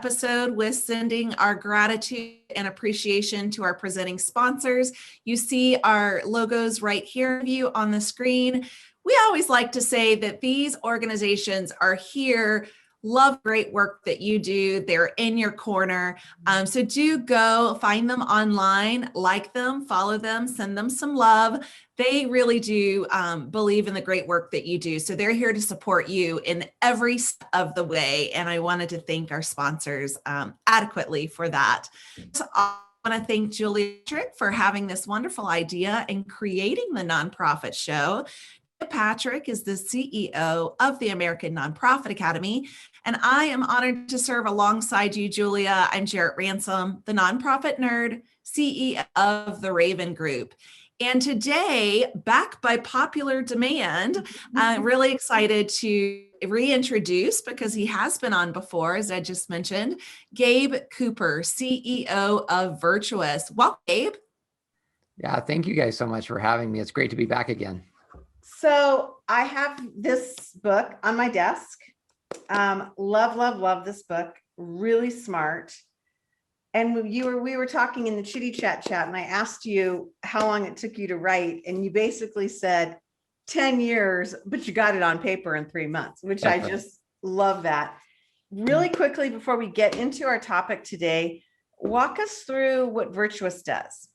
episode with sending our gratitude and appreciation to our presenting sponsors. You see our logos right here of you on the screen. We always like to say that these organizations are here, love great work that you do. They're in your corner. So do go find them online, like them, follow them, send them some love. They really do believe in the great work that you do. So they're here to support you in every step of the way. And I wanted to thank our sponsors adequately for that. So I want to thank Julia Patrick for having this wonderful idea and creating the nonprofit show. Patrick is the CEO of the American Nonprofit Academy, and I am honored to serve alongside you, Julia. I'm Jarrett Ransom, the nonprofit nerd, CEO of the Raven Group. And today, back by popular demand, I'm really excited to reintroduce, because he has been on before, as I just mentioned, Gabe Cooper, CEO of Virtuous. Welcome, Gabe. Yeah, thank you guys so much for having me. It's great to be back again. So I have this book on my desk. Love this book. Really smart. And we were talking in the chitty chat, and I asked you how long it took you to write, and you basically said 10 years, but you got it on paper in 3 months, which I just love that. Really quickly, before we get into our topic today, walk us through what Virtuous does.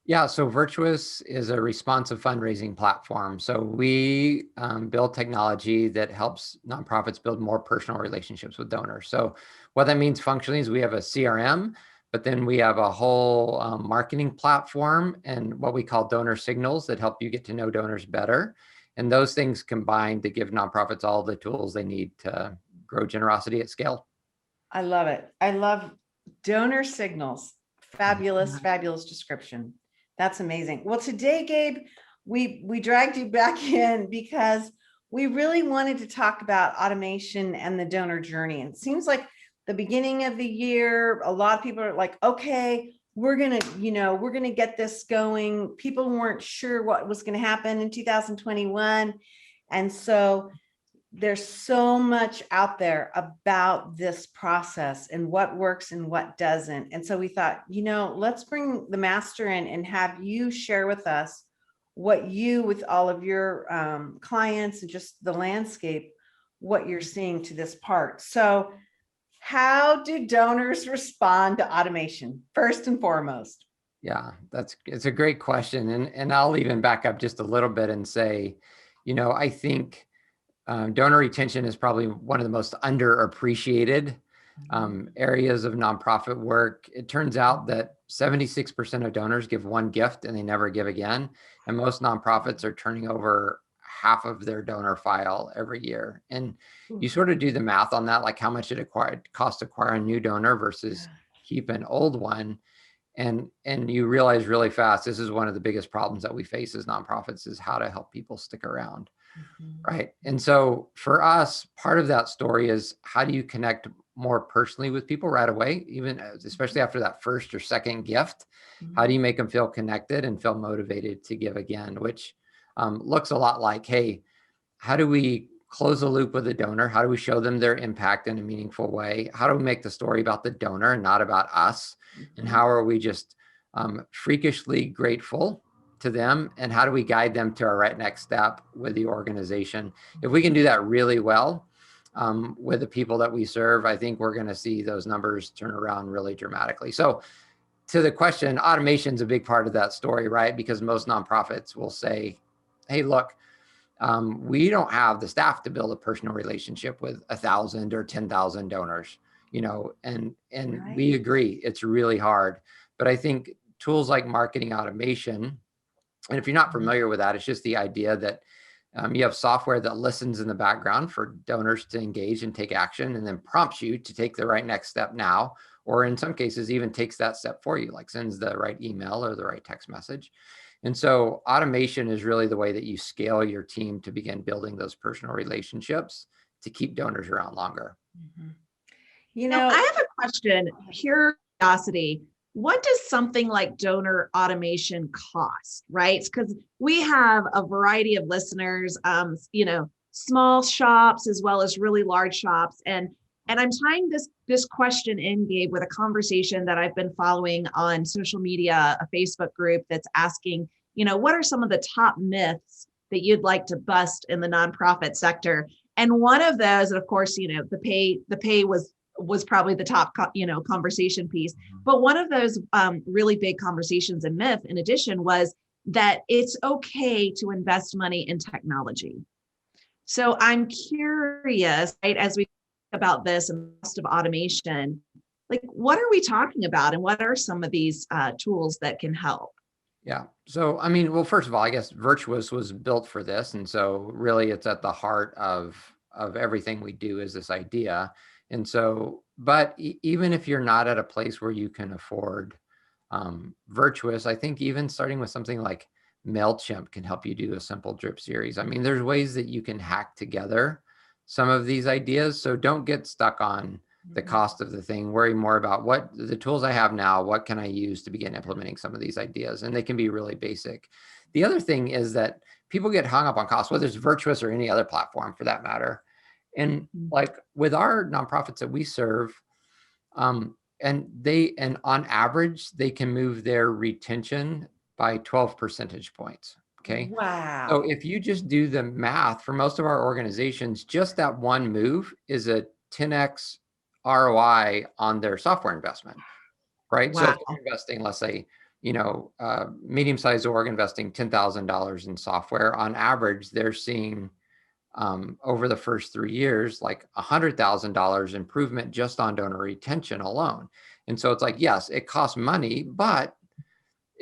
Yeah, so Virtuous is a responsive fundraising platform. So we build technology that helps nonprofits build more personal relationships with donors. So what that means functionally is we have a CRM, but then we have a whole marketing platform and what we call donor signals that help you get to know donors better. And those things combine to give nonprofits all the tools they need to grow generosity at scale. I love it. I love donor signals. Fabulous description. That's amazing. Well, today, Gabe, we dragged you back in because we really wanted to talk about automation and the donor journey. And it seems like the beginning of the year, a lot of people are like, okay, we're going to get this going. People weren't sure what was going to happen in 2021. And so there's so much out there about this process and what works and what doesn't. And so we thought, let's bring the master in and have you share with us what you, with all of your clients and just the landscape, what you're seeing to this part. So how do donors respond to automation, first and foremost? Yeah, it's a great question. And I'll even back up just a little bit and say, I think donor retention is probably one of the most underappreciated areas of nonprofit work. It turns out that 76% of donors give one gift and they never give again. And most nonprofits are turning over half of their donor file every year. And you sort of do the math on that, like how much it costs to acquire a new donor versus keep an old one. And you realize really fast, this is one of the biggest problems that we face as nonprofits, is how to help people stick around. Right. And so for us, part of that story is how do you connect more personally with people right away, especially after that first or second gift? How do you make them feel connected and feel motivated to give again, which looks a lot like, hey, how do we close the loop with the donor? How do we show them their impact in a meaningful way? How do we make the story about the donor and not about us? And how are we just freakishly grateful to them, and how do we guide them to our right next step with the organization? If we can do that really well with the people that we serve, I think we're going to see those numbers turn around really dramatically. So to the question, automation is a big part of that story, right? Because most nonprofits will say, hey, look, we don't have the staff to build a personal relationship with 1,000 or 10,000 donors, and right. We agree, it's really hard. But I think tools like marketing automation, and if you're not familiar with that, it's just the idea that you have software that listens in the background for donors to engage and take action, and then prompts you to take the right next step now, or in some cases even takes that step for you, like sends the right email or the right text message. And so automation is really the way that you scale your team to begin building those personal relationships to keep donors around longer. I have a question, pure curiosity. What does something like donor automation cost, right? Because we have a variety of listeners, small shops as well as really large shops. And And I'm tying this question in, Gabe, with a conversation that I've been following on social media, a Facebook group that's asking, what are some of the top myths that you'd like to bust in the nonprofit sector? And one of those, and of course, the pay was probably the top, conversation piece. But one of those really big conversations and myth, in addition, was that it's okay to invest money in technology. So I'm curious, right, as we think about this and cost of automation, like what are we talking about, and what are some of these tools that can help? Yeah. So, I mean, well, first of all, I guess Virtuous was built for this. And so really it's at the heart of everything we do is this idea. And so, but even if you're not at a place where you can afford Virtuous, I think even starting with something like MailChimp can help you do a simple drip series. I mean, there's ways that you can hack together some of these ideas. So don't get stuck on the cost of the thing. Worry more about what the tools I have now, what can I use to begin implementing some of these ideas? And they can be really basic. The other thing is that people get hung up on cost, whether it's Virtuous or any other platform for that matter. And like with our nonprofits that we serve, and on average, they can move their retention by 12 percentage points. Okay. Wow. So if you just do the math for most of our organizations, just that one move is a 10x ROI on their software investment, right? So if they're investing, let's say, medium-sized org investing $10,000 in software, on average, they're seeing over the first 3 years, like $100,000 improvement just on donor retention alone. And so it's like, yes, it costs money, but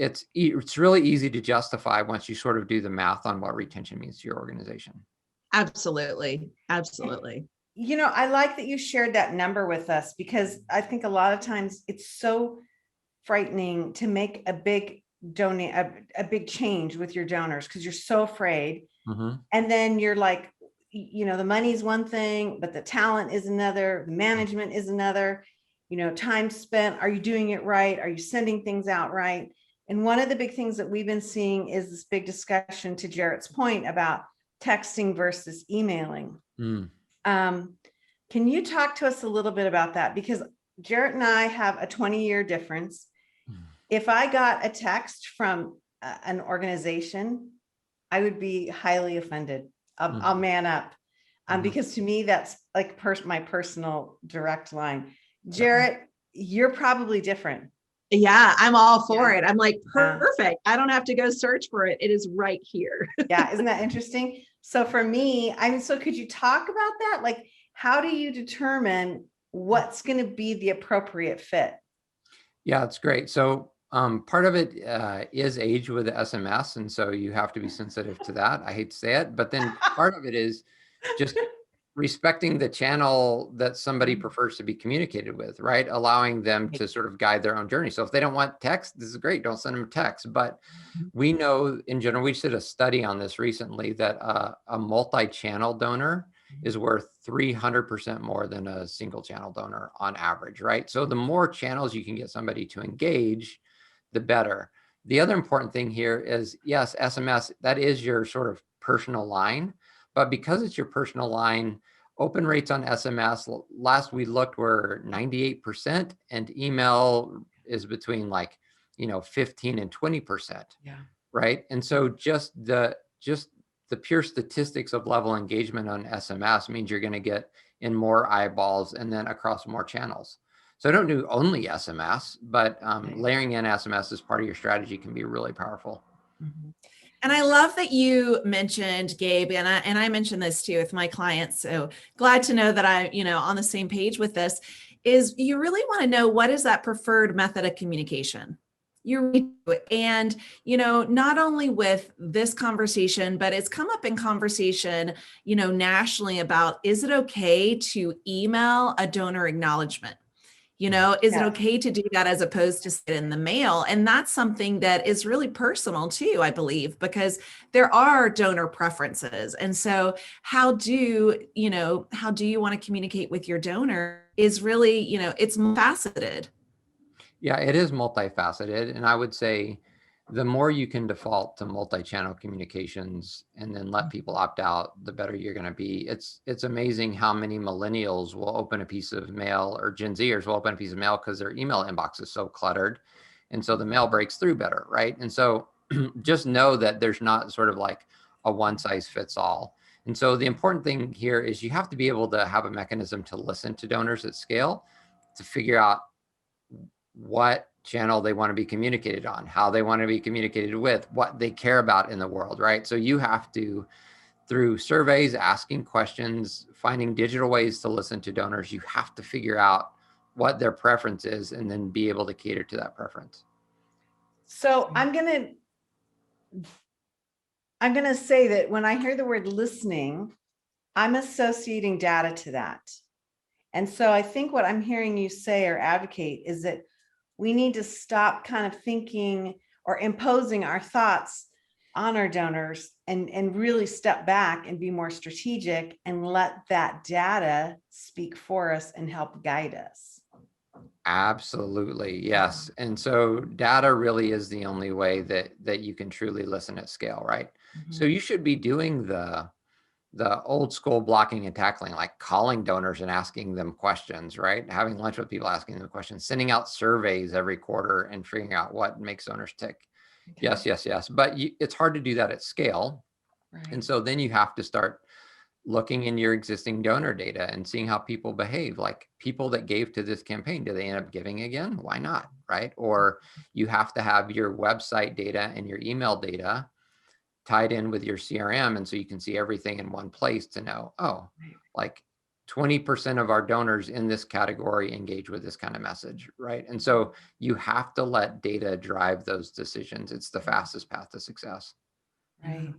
it's really easy to justify once you sort of do the math on what retention means to your organization. Absolutely. Absolutely. I like that you shared that number with us, because I think a lot of times it's so frightening to make a big big change with your donors, because you're so afraid. And then you're like, the money's one thing, but the talent is another, the management is another, time spent. Are you doing it right? Are you sending things out right? And one of the big things that we've been seeing is this big discussion, to Jarrett's point, about texting versus emailing. Can you talk to us a little bit about that? Because Jarrett and I have a 20-year difference. If I got a text from an organization, I would be highly offended. I'll man up, because to me, that's like my personal direct line. Jarrett, you're probably different. Yeah, I'm all for it. I'm like, perfect. I don't have to go search for it. It is right here. Yeah, isn't that interesting? So for me, so could you talk about that? Like, how do you determine what's going to be the appropriate fit? Yeah, it's great. So part of it is age with the SMS. And so you have to be sensitive to that. I hate to say it, but then part of it is just respecting the channel that somebody prefers to be communicated with, right? Allowing them to sort of guide their own journey. So if they don't want text, this is great. Don't send them text. But we know in general, we did a study on this recently, that a multi-channel donor is worth 300% more than a single channel donor on average, right? So the more channels you can get somebody to engage, the better. The other important thing here is, yes, SMS, that is your sort of personal line, but because it's your personal line, open rates on SMS, last we looked, were 98%, and email is between 15 and 20%. Yeah. Right. And so just the pure statistics of level engagement on SMS means you're going to get in more eyeballs and then across more channels. So don't do only SMS, but layering in SMS as part of your strategy can be really powerful. And I love that you mentioned, Gabe, and I mentioned this too with my clients. So glad to know that I, on the same page with this, is you really want to know, what is that preferred method of communication? And, not only with this conversation, but it's come up in conversation, nationally about, is it okay to email a donor acknowledgement? Is it okay to do that as opposed to sit in the mail? And that's something that is really personal too, I believe, because there are donor preferences. And so how do you want to communicate with your donor is really, it's faceted. Yeah, it is multifaceted. And I would say the more you can default to multi-channel communications and then let people opt out, the better you're going to be. It's amazing how many millennials will open a piece of mail, or Gen Zers will open a piece of mail because their email inbox is so cluttered. And so the mail breaks through better, right? And so just know that there's not sort of like a one size fits all. And so the important thing here is you have to be able to have a mechanism to listen to donors at scale, to figure out what channel they want to be communicated on, how they want to be communicated with, what they care about in the world, right? So you have to, through surveys, asking questions, finding digital ways to listen to donors, you have to figure out what their preference is and then be able to cater to that preference. So I'm gonna say that when I hear the word listening, I'm associating data to that. And so I think what I'm hearing you say or advocate is that we need to stop kind of thinking or imposing our thoughts on our donors and really step back and be more strategic and let that data speak for us and help guide us. Absolutely, yes. And so data really is the only way that you can truly listen at scale, right? So you should be doing the old school blocking and tackling, like calling donors and asking them questions, right? Having lunch with people, asking them questions, sending out surveys every quarter and figuring out what makes donors tick. Okay. Yes, yes, yes. But it's hard to do that at scale. Right. And so then you have to start looking in your existing donor data and seeing how people behave. Like people that gave to this campaign, do they end up giving again? Why not, right? Or you have to have your website data and your email data tied in with your CRM. And so you can see everything in one place to know, oh, like 20% of our donors in this category engage with this kind of message, right? And so you have to let data drive those decisions. It's the fastest path to success. Right.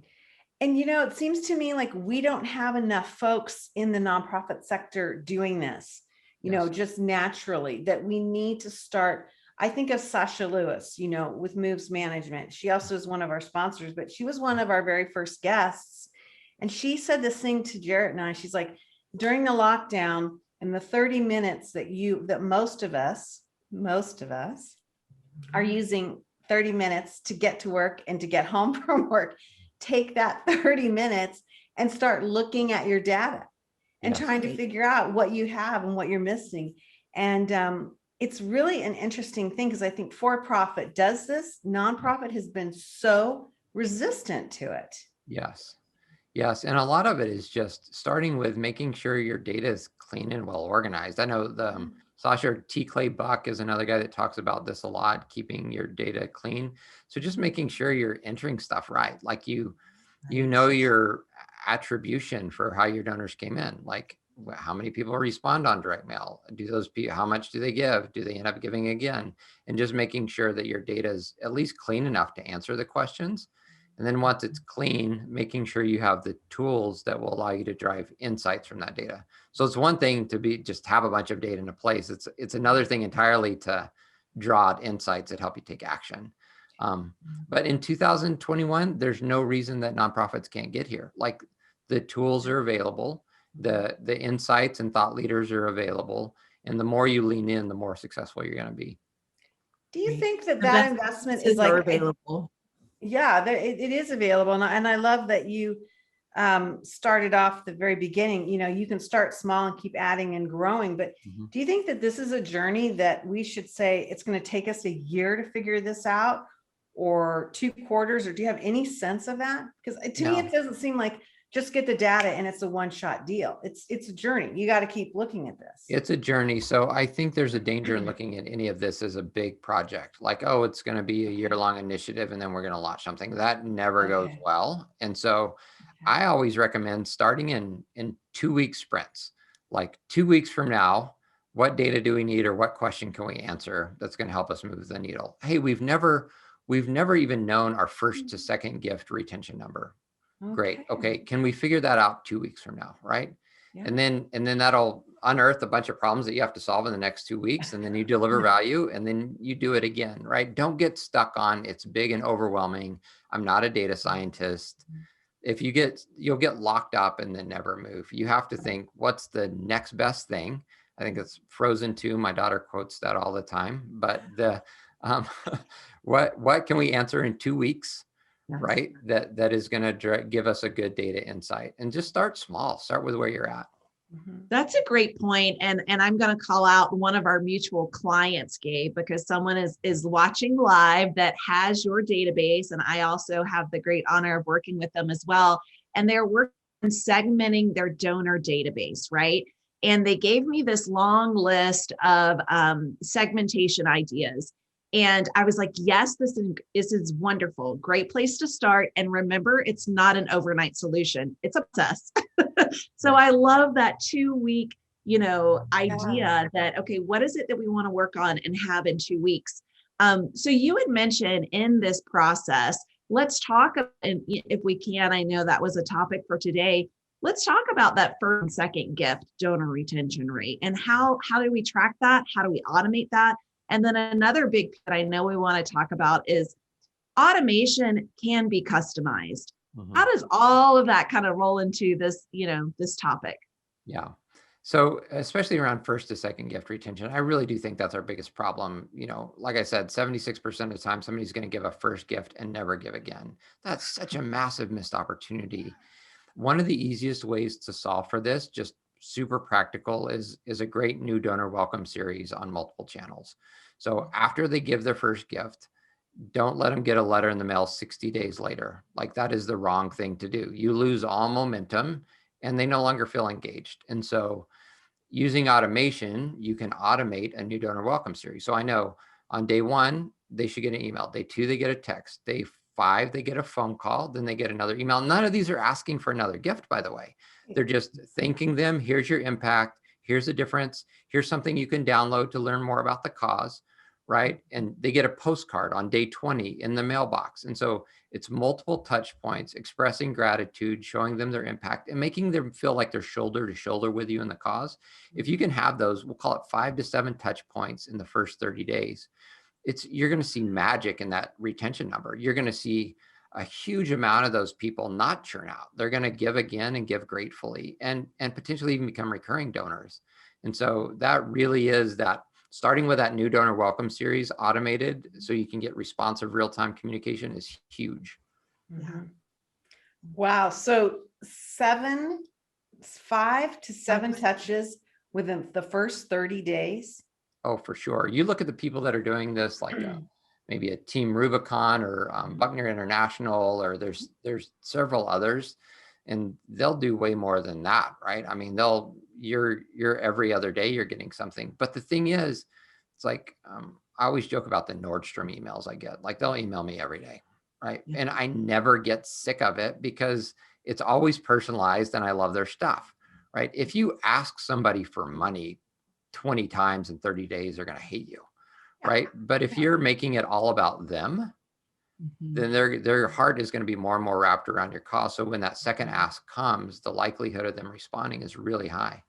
And, you know, it seems to me like we don't have enough folks in the nonprofit sector doing this, you know, just naturally, that we need to start. I think of Sasha Lewis, you know, with Moves Management. She also is one of our sponsors, but she was one of our very first guests. And she said this thing to Jarrett and I, she's like, during the lockdown and the 30 minutes that most of us are using 30 minutes to get to work and to get home from work, take that 30 minutes and start looking at your data and trying to figure out what you have and what you're missing. And it's really an interesting thing because I think for-profit does this. Nonprofit has been so resistant to it. Yes. Yes. And a lot of it is just starting with making sure your data is clean and well organized. I know the Sasha T. Clay Buck is another guy that talks about this a lot, keeping your data clean. So just making sure you're entering stuff right. Like you know your attribution for how your donors came in, like how many people respond on direct mail, how much do they give, do they end up giving again, and just making sure that your data is at least clean enough to answer the questions. And then once it's clean, making sure you have the tools that will allow you to drive insights from that data. So it's one thing to just have a bunch of data in a place. It's another thing entirely to draw out insights that help you take action. But in 2021, there's no reason that nonprofits can't get here. Like the tools are available, the insights and thought leaders are available, and the more you lean in, the more successful you're going to be. Do you think that investment is like available? Yeah, it is available. And I love that you started off the very beginning. You know, you can start small and keep adding and growing. But do you think that this is a journey that we should say it's going to take us a year to figure this out, or 2 quarters? Or do you have any sense of that? Because to me, it doesn't seem like just get the data and it's a one-shot deal. It's a journey. You got to keep looking at this. It's a journey. So I think there's a danger in looking at any of this as a big project. Like, oh, it's going to be a year-long initiative and then we're going to launch something. That never goes well. And so I always recommend starting in 2-week sprints. Like 2 weeks from now, what data do we need, or what question can we answer that's going to help us move the needle? Hey, we've never even known our first to second gift retention number. Great. Okay. Can we figure that out 2 weeks from now? Right. Yeah. And then that'll unearth a bunch of problems that you have to solve in the next 2 weeks. And then you deliver value and then you do it again. Right. Don't get stuck on it's big and overwhelming. I'm not a data scientist. If you'll get locked up and then never move. You have to think, what's the next best thing? I think it's Frozen 2. My daughter quotes that all the time, but Um, what can we answer in 2 weeks, Yes. right? That is going to give us a good data insight, and just start small. Start with where you're at. Mhm. That's a great point. And I'm going to call out one of our mutual clients, Gabe, because someone is watching live that has your database. And I also have the great honor of working with them as well. And they're working on segmenting their donor database, right? And they gave me this long list of segmentation ideas. And I was like, yes, this is wonderful. Great place to start. And remember, it's not an overnight solution. It's a process. So I love that 2 week, idea that, okay, what is it that we want to work on and have in 2 weeks? So you had mentioned in this process, let's talk, and if we can, I know that was a topic for today. Let's talk about that first and second gift donor retention rate and how do we track that? How do we automate that? And then another big that I know we want to talk about is automation can be customized. How does all of that kind of roll into this, this topic? Yeah. So especially around first to second gift retention, I really do think that's our biggest problem. Like I said, 76% of the time, somebody's going to give a first gift and never give again. That's such a massive missed opportunity. One of the easiest ways to solve for this, just super practical, is a great new donor welcome series on multiple channels. So after they give their first gift, don't let them get a letter in the mail 60 days later. Like, that is the wrong thing to do. You lose all momentum and they no longer feel engaged. And so using automation, you can automate a new donor welcome series. So I know on day 1, they should get an email. Day 2, they get a text. Day 5, they get a phone call. Then they get another email. None of these are asking for another gift, by the way. They're just thanking them. Here's your impact. Here's the difference. Here's something you can download to learn more about the cause, right? And they get a postcard on day 20 in the mailbox. And so it's multiple touch points, expressing gratitude, showing them their impact, and making them feel like they're shoulder to shoulder with you in the cause. If you can have those, we'll call it 5 to 7 touch points in the first 30 days, you're going to see magic in that retention number. You're going to see a huge amount of those people not churn out. They're going to give again and give gratefully, and potentially even become recurring donors. And so that really is that, starting with that new donor welcome series automated so you can get responsive real-time communication, is huge. Mhm. Wow. So 5 to 7 touches within the first 30 days. Oh, for sure. You look at the people that are doing this, like maybe a Team Rubicon or Buckner International, or there's several others, and they'll do way more than that, right? I mean, you're every other day you're getting something. But the thing is, it's like, I always joke about the Nordstrom emails I get. Like, they'll email me every day, right? Yeah. And I never get sick of it because it's always personalized and I love their stuff, right? If you ask somebody for money 20 times in 30 days, they're going to hate you, right? But if you're making it all about them, then their heart is going to be more and more wrapped around your cause. So when that second ask comes, the likelihood of them responding is really high.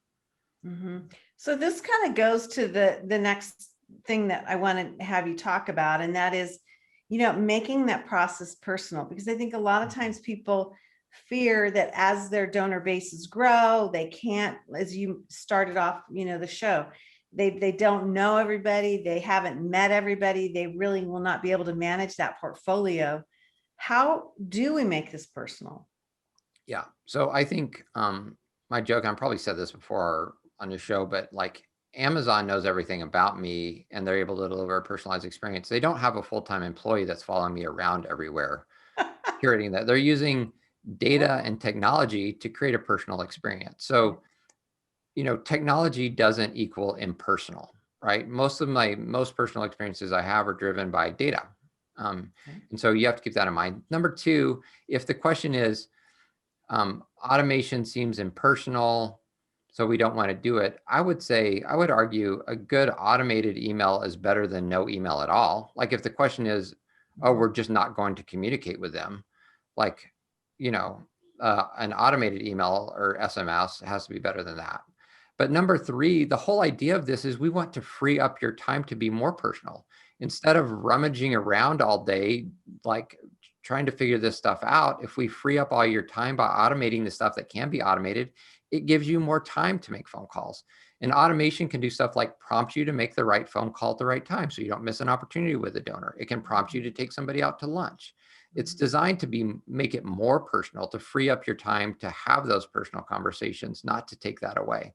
So this kind of goes to the next thing that I want to have you talk about, and that is, making that process personal, because I think a lot of times people fear that as their donor bases grow, they can't, as you started off, the show, they don't know everybody, they haven't met everybody, they really will not be able to manage that portfolio. How do we make this personal? Yeah. So I think my joke, I probably said this before on the show, but like, Amazon knows everything about me and they're able to deliver a personalized experience. They don't have a full-time employee that's following me around everywhere, curating that. They're using data and technology to create a personal experience. So, technology doesn't equal impersonal, right? Most of my most personal experiences I have are driven by data. And so you have to keep that in mind. Number 2, if the question is, automation seems impersonal, so we don't want to do it, I would argue a good automated email is better than no email at all. Like, if the question is, oh, we're just not going to communicate with them, like, an automated email or SMS has to be better than that. But number 3, the whole idea of this is we want to free up your time to be more personal. Instead of rummaging around all day, like trying to figure this stuff out, if we free up all your time by automating the stuff that can be automated, it gives you more time to make phone calls. And automation can do stuff like prompt you to make the right phone call at the right time so you don't miss an opportunity with a donor. It can prompt you to take somebody out to lunch. It's designed to make it more personal, to free up your time to have those personal conversations, not to take that away.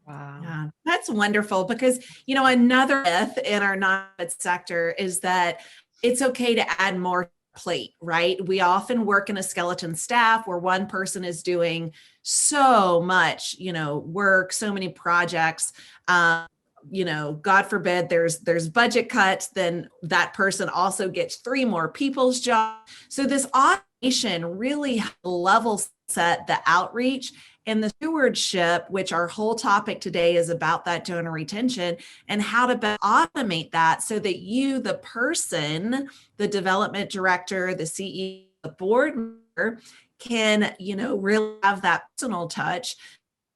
Wow. Yeah, that's wonderful because, another myth in our nonprofit sector is that it's okay to add more plate, right? We often work in a skeleton staff where one person is doing so much, work, so many projects. God forbid there's budget cuts, then that person also gets 3 more people's jobs. So this automation really level set the outreach and the stewardship, which our whole topic today is about, that donor retention and how to automate that so that you, the person, the development director, the CEO, the board member, can, really have that personal touch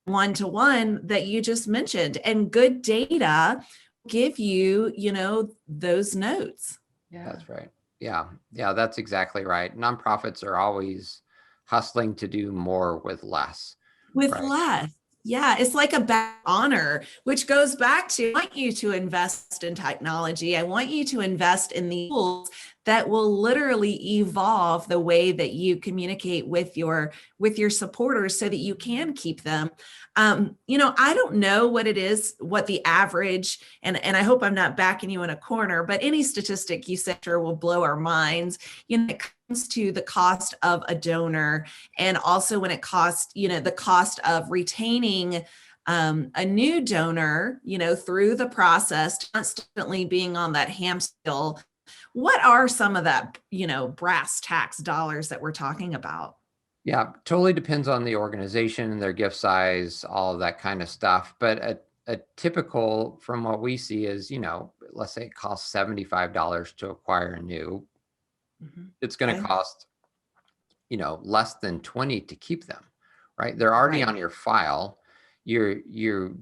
one-to-one that you just mentioned. And good data give you, those notes. Yeah. That's right. Yeah. Yeah, that's exactly right. Nonprofits are always hustling to do more with less. With Right. less. Yeah, it's like a badge of honor, which goes back to, I want you to invest in technology. I want you to invest in the tools that will literally evolve the way that you communicate with your supporters so that you can keep them. I don't know what it is, what the average, and I hope I'm not backing you in a corner, but any statistic you said will blow our minds. It comes to the cost of a donor, and also when it costs, the cost of retaining a new donor, through the process, constantly being on that hamster wheel. What are some of that, brass tacks dollars that we're talking about? Yeah, totally depends on the organization and their gift size, all of that kind of stuff. But a typical, from what we see is, let's say it costs $75 to acquire a new. It's going to Okay. cost, less than 20 to keep them, right? They're already Right. on your file. You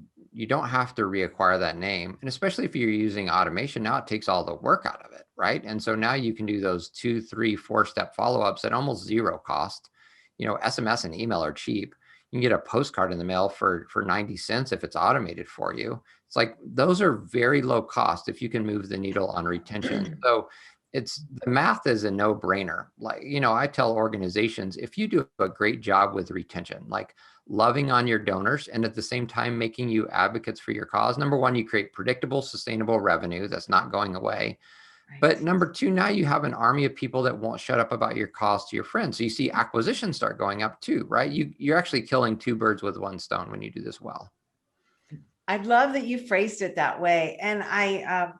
don't have to reacquire that name. And especially if you're using automation, now it takes all the work out of it, right? And so now you can do those 2, 3, 4-step follow-ups at almost zero cost. SMS and email are cheap. You can get a postcard in the mail for 90 cents if it's automated for you. It's like, those are very low cost if you can move the needle on retention. So the math is a no-brainer. Like, I tell organizations, if you do a great job with retention, like loving on your donors and at the same time making you advocates for your cause, number one, you create predictable, sustainable revenue that's not going away. But number two, now you have an army of people that won't shut up about your cause to your friends. So you see acquisitions start going up too, right? You're actually killing 2 birds with 1 stone when you do this well. I love that you phrased it that way. And I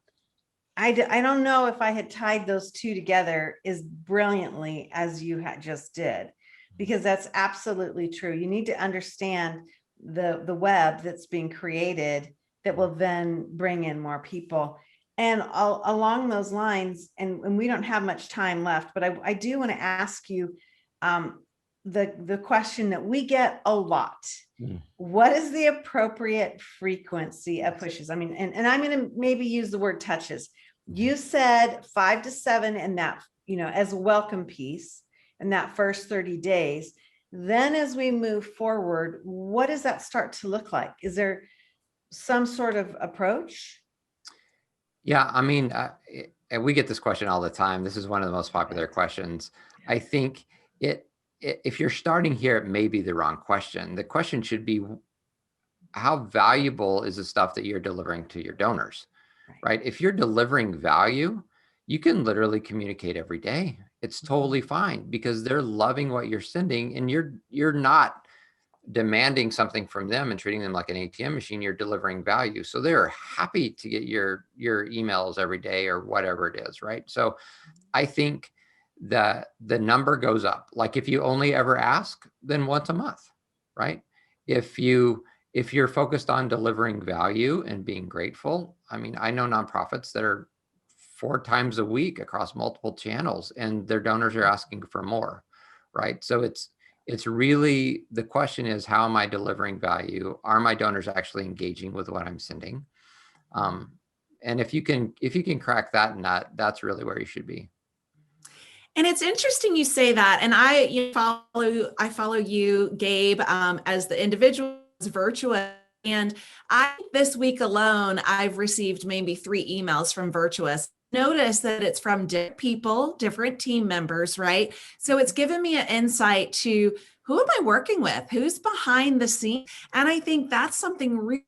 don't know if I had tied those two together as brilliantly as you had just did, because that's absolutely true. You need to understand the web that's being created that will then bring in more people. And along those lines, and we don't have much time left, but I do want to ask you the question that we get a lot. What is the appropriate frequency of pushes? I mean, and I'm going to maybe use the word touches. You said 5 to 7 in that, as a welcome piece in that first 30 days. Then as we move forward, what does that start to look like? Is there some sort of approach? Yeah, I mean, and we get this question all the time. This is one of the most popular questions. I think if you're starting here, it may be the wrong question. The question should be, how valuable is the stuff that you're delivering to your donors, right? If you're delivering value, you can literally communicate every day. It's totally fine because they're loving what you're sending, and you're not demanding something from them and treating them like an ATM machine. You're delivering value. So they're happy to get your emails every day or whatever it is, right? So I think the number goes up. Like if you only ever ask, then once a month, right? If you're focused on delivering value and being grateful, I mean, I know nonprofits that are 4 times a week across multiple channels and their donors are asking for more, right? So it's really, the question is, how am I delivering value? Are my donors actually engaging with what I'm sending? And if you can crack that nut, that's really where you should be. And it's interesting you say that. And I follow you, Gabe, as the individual, as Virtuous, And this week alone, I've received maybe 3 emails from Virtuous. Notice that it's from different people, different team members, right? So it's given me an insight to who am I working with? Who's behind the scenes? And I think that's something real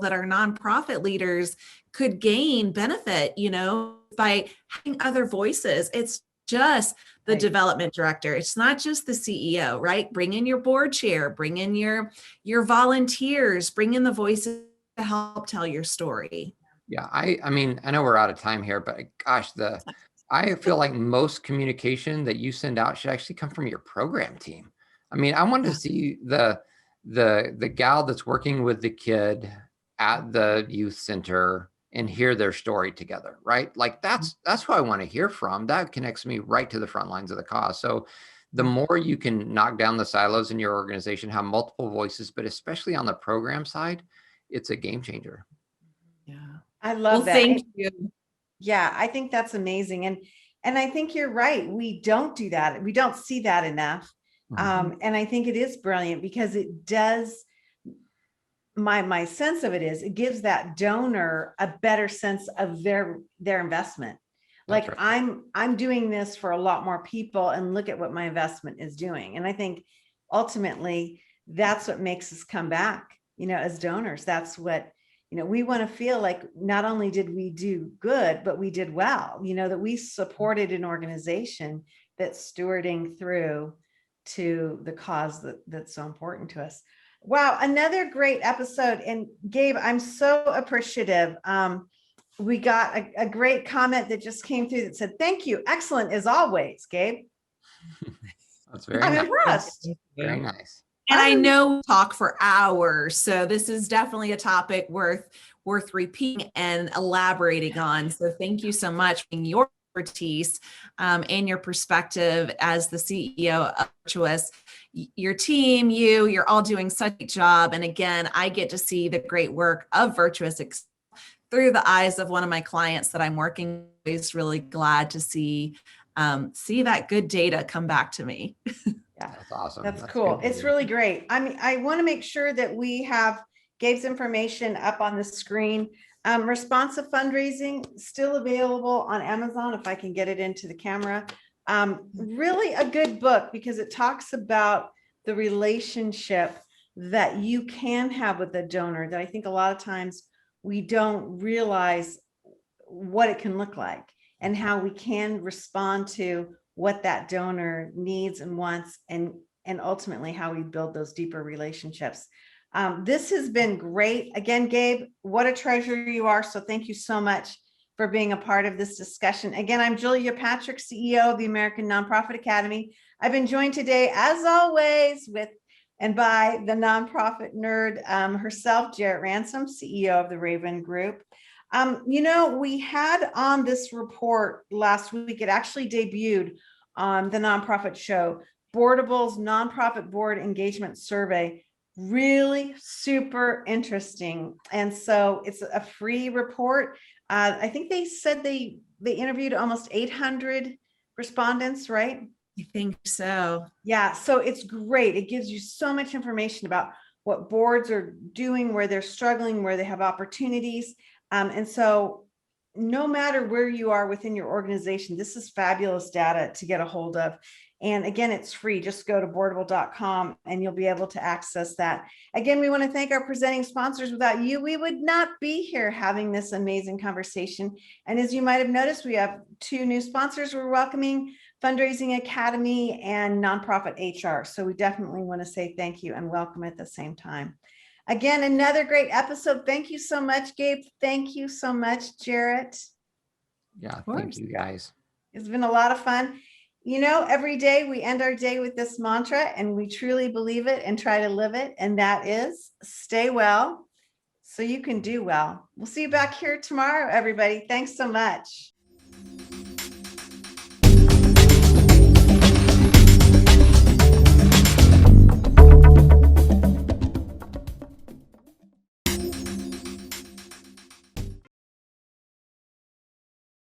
that our nonprofit leaders could gain benefit, by having other voices. It's just the development director. It's not just the CEO, right? Bring in your board chair, bring in your volunteers, bring in the voices to help tell your story. Yeah, I mean, I know we're out of time here, but gosh, I feel like most communication that you send out should actually come from your program team. I mean, I want to see the gal that's working with the kid at the youth center and hear their story together, right? Like that's who I want to hear from. That connects me right to the front lines of the cause. So the more you can knock down the silos in your organization, have multiple voices, but especially on the program side, it's a game changer. Yeah. I love that. Thank you. Yeah, I think that's amazing. And I think you're right. We don't do that. We don't see that enough. And I think it is brilliant because it does, my sense of it is it gives that donor a better sense of their investment. Like right. I'm doing this for a lot more people and look at what my investment is doing. And I think ultimately that's what makes us come back, as donors. That's what, we want to feel like not only did we do good, but we did well, that we supported an organization that's stewarding through to the cause that's so important to us. Wow, another great episode. And Gabe, I'm so appreciative. We got a great comment that just came through that said, "Thank you. Excellent as always, Gabe." That's very I'm nice. impressed. Very nice. And I know we talk for hours, so this is definitely a topic worth repeating and elaborating on. So thank you so much for your expertise and your perspective as the CEO of Virtuous. Your team, you're all doing such a job. And again, I get to see the great work of Virtuous through the eyes of one of my clients that I'm working with. Is really glad to see that good data come back to me. Yeah, that's awesome. That's cool. It's really great. I mean, I want to make sure that we have Gabe's information up on the screen. Responsive Fundraising still available on Amazon if I can get it into the camera. Really a good book because it talks about the relationship that you can have with a donor that I think a lot of times we don't realize what it can look like and how we can respond to what that donor needs and wants, and ultimately how we build those deeper relationships. This has been great. Again, Gabe, what a treasure you are. So thank you so much for being a part of this discussion. Again, I'm Julia Patrick, CEO of the American Nonprofit Academy. I've been joined today, as always, by the nonprofit nerd herself, Jarrett Ransom, CEO of the Raven Group. We had on this report last week, it actually debuted on the Nonprofit Show, Boardable's Nonprofit Board Engagement Survey. Really super interesting. And so it's a free report. I think they said they interviewed almost 800 respondents, right? I think so. Yeah, so it's great. It gives you so much information about what boards are doing, where they're struggling, where they have opportunities. And so no matter where you are within your organization, this is fabulous data to get a hold of. And again, it's free. Just go to boardable.com and you'll be able to access that. Again, we want to thank our presenting sponsors. Without you, we would not be here having this amazing conversation. And as you might have noticed, we have 2 new sponsors we're welcoming, Fundraising Academy and Nonprofit HR. So we definitely want to say thank you and welcome at the same time. Again, another great episode. Thank you so much, Gabe. Thank you so much, Jarrett. Yeah, thank you guys. It's been a lot of fun. Every day we end our day with this mantra, and we truly believe it and try to live it. And that is stay well so you can do well. We'll see you back here tomorrow, everybody. Thanks so much.